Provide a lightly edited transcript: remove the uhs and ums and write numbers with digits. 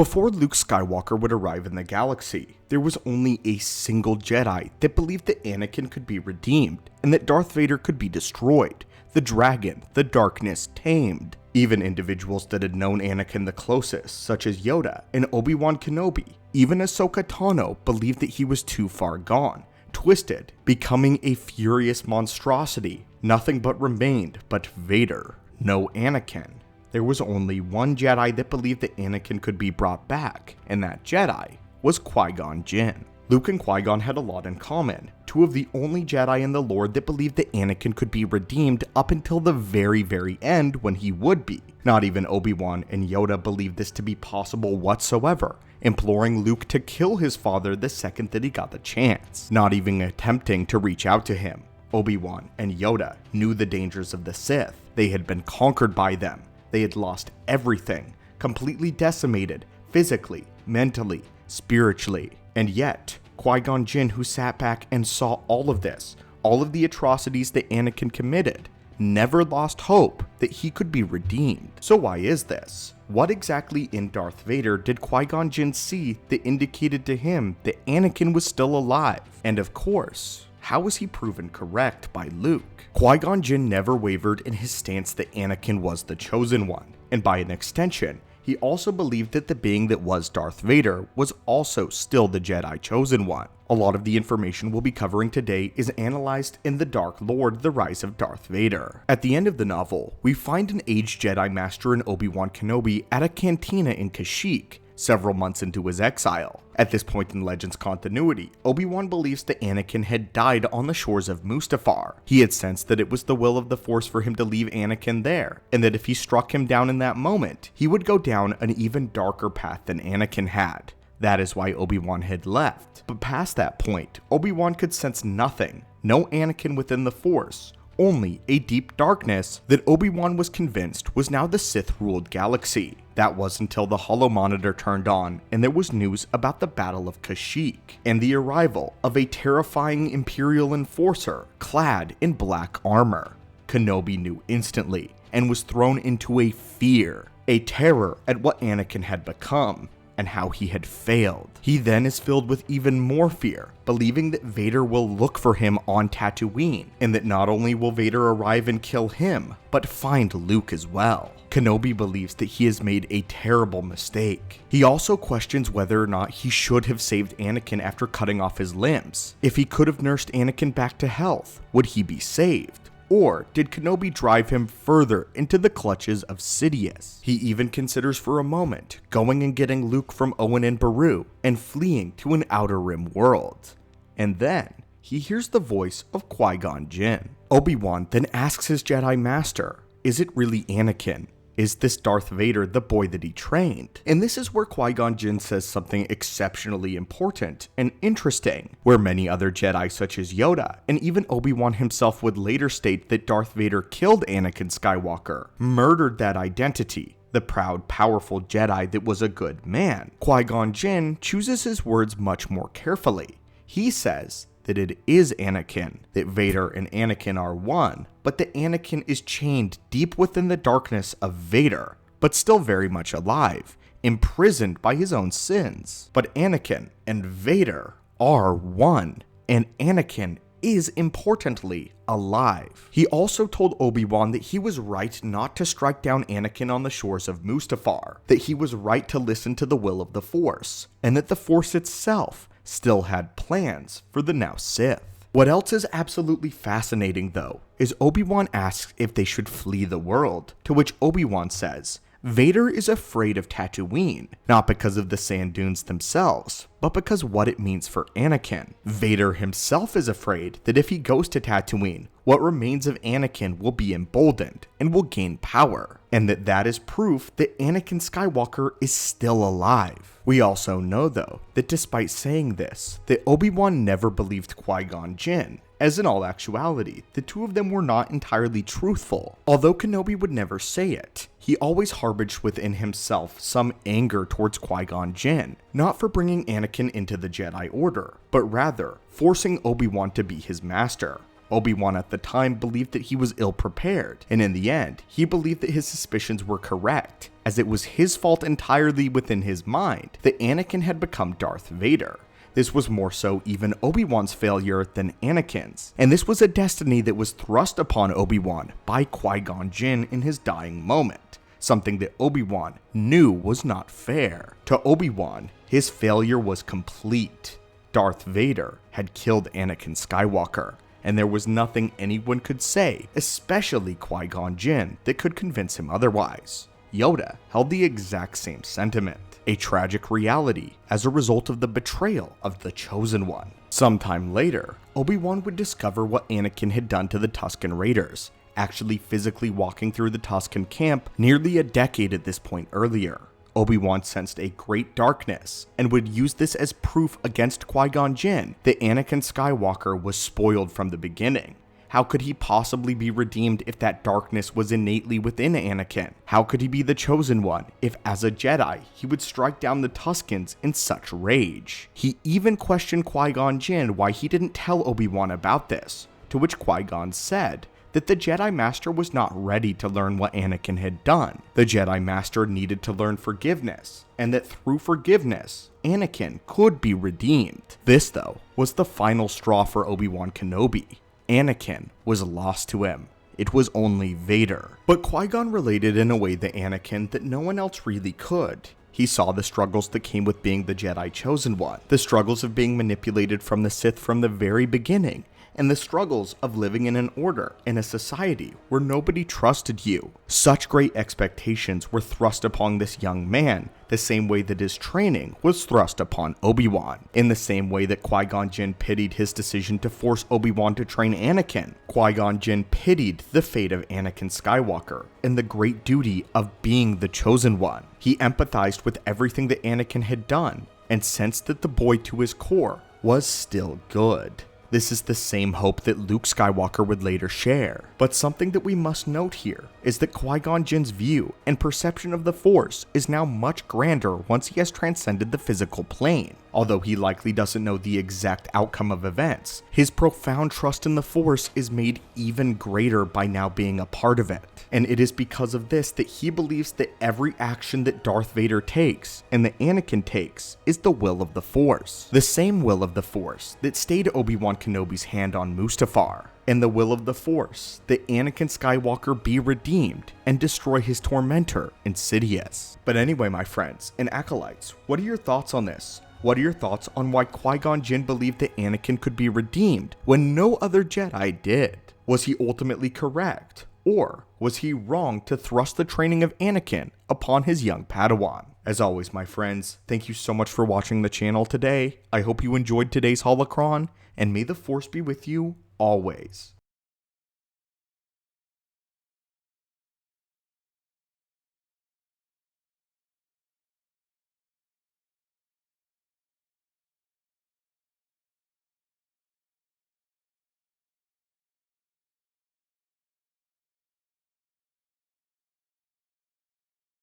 Before Luke Skywalker would arrive in the galaxy, there was only a single Jedi that believed that Anakin could be redeemed and that Darth Vader could be destroyed, the dragon, the darkness tamed. Even individuals that had known Anakin the closest, such as Yoda and Obi-Wan Kenobi, even Ahsoka Tano, believed that he was too far gone, twisted, becoming a furious monstrosity. Nothing but remained but Vader, no Anakin. There was only one Jedi that believed that Anakin could be brought back, and that Jedi was Qui-Gon Jinn. Luke and Qui-Gon had a lot in common, two of the only Jedi in the lore that believed that Anakin could be redeemed up until the very end when he would be. Not even Obi-Wan and Yoda believed this to be possible whatsoever, imploring Luke to kill his father the second that he got the chance, not even attempting to reach out to him. Obi-Wan and Yoda knew the dangers of the Sith. They had been conquered by them. They had lost everything, completely decimated, physically, mentally, spiritually. And yet, Qui-Gon Jinn, who sat back and saw all of this, all of the atrocities that Anakin committed, never lost hope that he could be redeemed. So why is this? What exactly in Darth Vader did Qui-Gon Jinn see that indicated to him that Anakin was still alive? And of course, how was he proven correct by Luke? Qui-Gon Jinn never wavered in his stance that Anakin was the chosen one, and by an extension, he also believed that the being that was Darth Vader was also still the Jedi chosen one. A lot of the information we'll be covering today is analyzed in The Dark Lord: The Rise of Darth Vader. At the end of the novel, we find an aged Jedi Master in Obi-Wan Kenobi at a cantina in Kashyyyk, several months into his exile. At this point in Legends continuity, Obi-Wan believes that Anakin had died on the shores of Mustafar. He had sensed that it was the will of the Force for him to leave Anakin there, and that if he struck him down in that moment, he would go down an even darker path than Anakin had. That is why Obi-Wan had left. But past that point, Obi-Wan could sense nothing, no Anakin within the Force, only a deep darkness that Obi-Wan was convinced was now the Sith-ruled galaxy. That was until the holo monitor turned on and there was news about the Battle of Kashyyyk and the arrival of a terrifying Imperial enforcer clad in black armor. Kenobi knew instantly and was thrown into a fear, a terror at what Anakin had become and how he had failed. He then is filled with even more fear, believing that Vader will look for him on Tatooine, and that not only will Vader arrive and kill him, but find Luke as well. Kenobi believes that he has made a terrible mistake. He also questions whether or not he should have saved Anakin after cutting off his limbs. If he could have nursed Anakin back to health, would he be saved? Or did Kenobi drive him further into the clutches of Sidious? He even considers for a moment going and getting Luke from Owen and Beru and fleeing to an Outer Rim world. And then he hears the voice of Qui-Gon Jinn. Obi-Wan then asks his Jedi Master, is it really Anakin? Is this Darth Vader the boy that he trained? And this is where Qui-Gon Jinn says something exceptionally important and interesting, where many other Jedi such as Yoda and even Obi-Wan himself would later state that Darth Vader killed Anakin Skywalker, murdered that identity, the proud, powerful Jedi that was a good man. Qui-Gon Jinn chooses his words much more carefully. He says that it is Anakin, that Vader and Anakin are one, but that Anakin is chained deep within the darkness of Vader, but still very much alive, imprisoned by his own sins. But Anakin and Vader are one, and Anakin is importantly alive. He also told Obi-Wan that he was right not to strike down Anakin on the shores of Mustafar, that he was right to listen to the will of the Force, and that the Force itself still had plans for the now Sith. What else is absolutely fascinating though, is Obi-Wan asks if they should flee the world, to which Obi-Wan says, Vader is afraid of Tatooine, not because of the sand dunes themselves, but because what it means for Anakin. Vader himself is afraid that if he goes to Tatooine, what remains of Anakin will be emboldened and will gain power, and that is proof that Anakin Skywalker is still alive. We also know though, that despite saying this, that Obi-Wan never believed Qui-Gon Jinn, as in all actuality, the two of them were not entirely truthful. Although Kenobi would never say it, he always harbored within himself some anger towards Qui-Gon Jinn, not for bringing Anakin into the Jedi Order, but rather forcing Obi-Wan to be his master. Obi-Wan at the time believed that he was ill-prepared, and in the end, he believed that his suspicions were correct, as it was his fault entirely within his mind that Anakin had become Darth Vader. This was more so even Obi-Wan's failure than Anakin's, and this was a destiny that was thrust upon Obi-Wan by Qui-Gon Jinn in his dying moment, something that Obi-Wan knew was not fair. To Obi-Wan, his failure was complete. Darth Vader had killed Anakin Skywalker, and there was nothing anyone could say, especially Qui-Gon Jinn, that could convince him otherwise. Yoda held the exact same sentiment, a tragic reality as a result of the betrayal of the Chosen One. Sometime later, Obi-Wan would discover what Anakin had done to the Tusken Raiders, actually physically walking through the Tusken camp nearly a decade at this point earlier. Obi-Wan sensed a great darkness, and would use this as proof against Qui-Gon Jinn that Anakin Skywalker was spoiled from the beginning. How could he possibly be redeemed if that darkness was innately within Anakin? How could he be the Chosen One if, as a Jedi, he would strike down the Tuskens in such rage? He even questioned Qui-Gon Jinn why he didn't tell Obi-Wan about this, to which Qui-Gon said that the Jedi Master was not ready to learn what Anakin had done. The Jedi Master needed to learn forgiveness, and that through forgiveness, Anakin could be redeemed. This, though, was the final straw for Obi-Wan Kenobi. Anakin was lost to him. It was only Vader. But Qui-Gon related in a way to Anakin that no one else really could. He saw the struggles that came with being the Jedi Chosen One, the struggles of being manipulated from the Sith from the very beginning, and the struggles of living in an order in a society where nobody trusted you. Such great expectations were thrust upon this young man, the same way that his training was thrust upon Obi-Wan. In the same way that Qui-Gon Jinn pitied his decision to force Obi-Wan to train Anakin, Qui-Gon Jinn pitied the fate of Anakin Skywalker and the great duty of being the Chosen One. He empathized with everything that Anakin had done, and sensed that the boy to his core was still good. This is the same hope that Luke Skywalker would later share. But something that we must note here is that Qui-Gon Jinn's view and perception of the Force is now much grander once he has transcended the physical plane. Although he likely doesn't know the exact outcome of events, his profound trust in the Force is made even greater by now being a part of it. And it is because of this that he believes that every action that Darth Vader takes and that Anakin takes is the will of the Force. The same will of the Force that stayed Obi-Wan Kenobi's hand on Mustafar, and the will of the Force that Anakin Skywalker be redeemed and destroy his tormentor, Insidious. But anyway, my friends and acolytes, what are your thoughts on this? What are your thoughts on why Qui-Gon Jinn believed that Anakin could be redeemed when no other Jedi did? Was he ultimately correct? Or was he wrong to thrust the training of Anakin upon his young Padawan? As always, my friends, thank you so much for watching the channel today. I hope you enjoyed today's holocron, and may the Force be with you always.